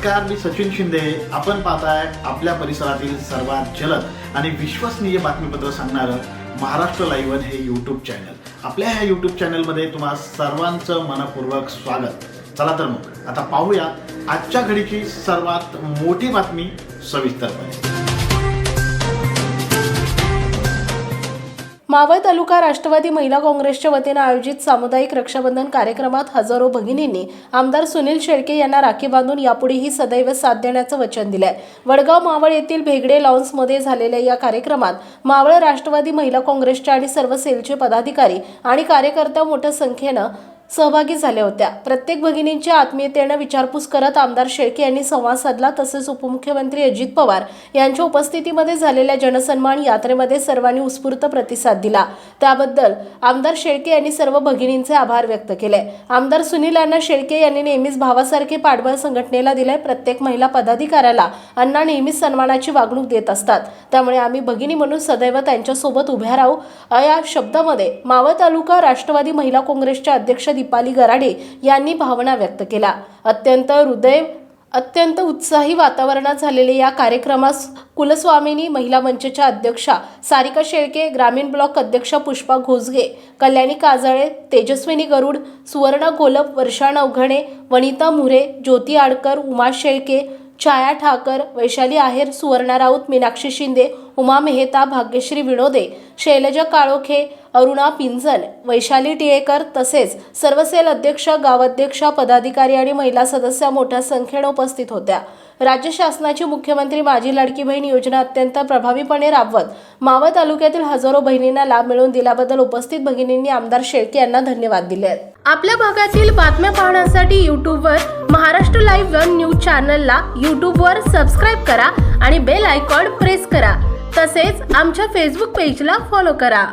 नमस्कार, मी सचिन शिंदे. आपण पाहताय आपल्या परिसरातील सर्वात जलद आणि विश्वसनीय बातमीपत्र सांगणारं महाराष्ट्र लाईव्ह हे यूट्यूब चॅनल. आपल्या ह्या यूट्यूब चॅनलमध्ये तुम्हा सर्वांचं मनपूर्वक स्वागत. चला तर मग आता पाहूया आजच्या घडीची सर्वात मोठी बातमी सविस्तरपणे. मावळ तालुका राष्ट्रवादी महिला काँग्रेसच्या वतीने आयोजित सामुदायिक रक्षाबंधन कार्यक्रमात हजारो भगिनींनी आमदार सुनील शेळके यांना राखी बांधून यापुढेही सदैव साथ देण्याचं वचन दिलंय. वडगाव मावळ येथील भेगडे लॉन्समध्ये झालेल्या या कार्यक्रमात मावळ राष्ट्रवादी महिला काँग्रेसच्या आणि सर्व सेलचे पदाधिकारी आणि कार्यकर्ते मोठ्या संख्येनं सहभागी झाल्या होत्या. प्रत्येक भगिनींच्या आत्मीयतेने विचारपूस करत आमदार शेळके यांनी संवाद साधला. तसेच उपमुख्यमंत्री अजित पवार यांच्या उपस्थितीमध्ये झालेल्या जनसन्मान यात्रेमध्ये सर्वांनी उत्स्फूर्त प्रतिसाद दिला. त्याबद्दल आमदार शेळके यांनी सर्व भगिनींचे आभार व्यक्त केले. आमदार सुनील अण्णा शेळके यांनी नेहमीच भावासारखे पाठबळ संघटनेला दिले. प्रत्येक महिला पदाधिकाऱ्याला अण्णा नेहमीच सन्मानाची वागणूक देत असतात. त्यामुळे आम्ही भगिनी म्हणून सदैव त्यांच्यासोबत उभ्या राहू. या शब्दामध्ये मावळ तालुका राष्ट्रवादी महिला काँग्रेसच्या अध्यक्ष दीपाली गराडे यांनी भावना व्यक्त केला. अत्यंत उत्साही वातावरणात झालेल्या या कार्यक्रमास कुलस्वामिनी महिला मंचच्या अध्यक्षा सारिका शेळके, ग्रामीण ब्लॉक अध्यक्षा पुष्पा घोसगे, कल्याणी काजळे, तेजस्विनी गरुड, सुवर्णा गोलप, वर्षा नवघणे, वनिता मुरे, ज्योती आडकर, उमा शेळके, छाया ठाकर, वैशाली आहेर, सुवर्णा राऊत, मीनाक्षी शिंदे, उमा मेहता, भाग्यश्री विनोदे, शैलजा काळोखे, अरुणा पिंजन, वैशाली टिळेकर तसेच सर्व सेल अध्यक्ष, गावाध्यक्ष, पदाधिकारी आणि महिला सदस्य मोठ्या संख्येने उपस्थित होत्या. राज्य शासनाची मुख्यमंत्री माझी लाडकी बहीण योजना अत्यंत प्रभावीपणे राबवत मावळ तालुक्यातील हजारो बहिणींना लाभ मिळवून दिल्याबद्दल उपस्थित भगिनींनी आमदार शेळके यांना धन्यवाद दिले. आपल्या भागातील बातम्या पाहण्यासाठी यूट्यूबवर महाराष्ट्र लाईव्ह न्यूज चॅनलला यूट्यूबवर सबस्क्राईब करा आणि बेल आयकॉन प्रेस करा. तसेच आमच्या फेसबुक पेजला फॉलो करा.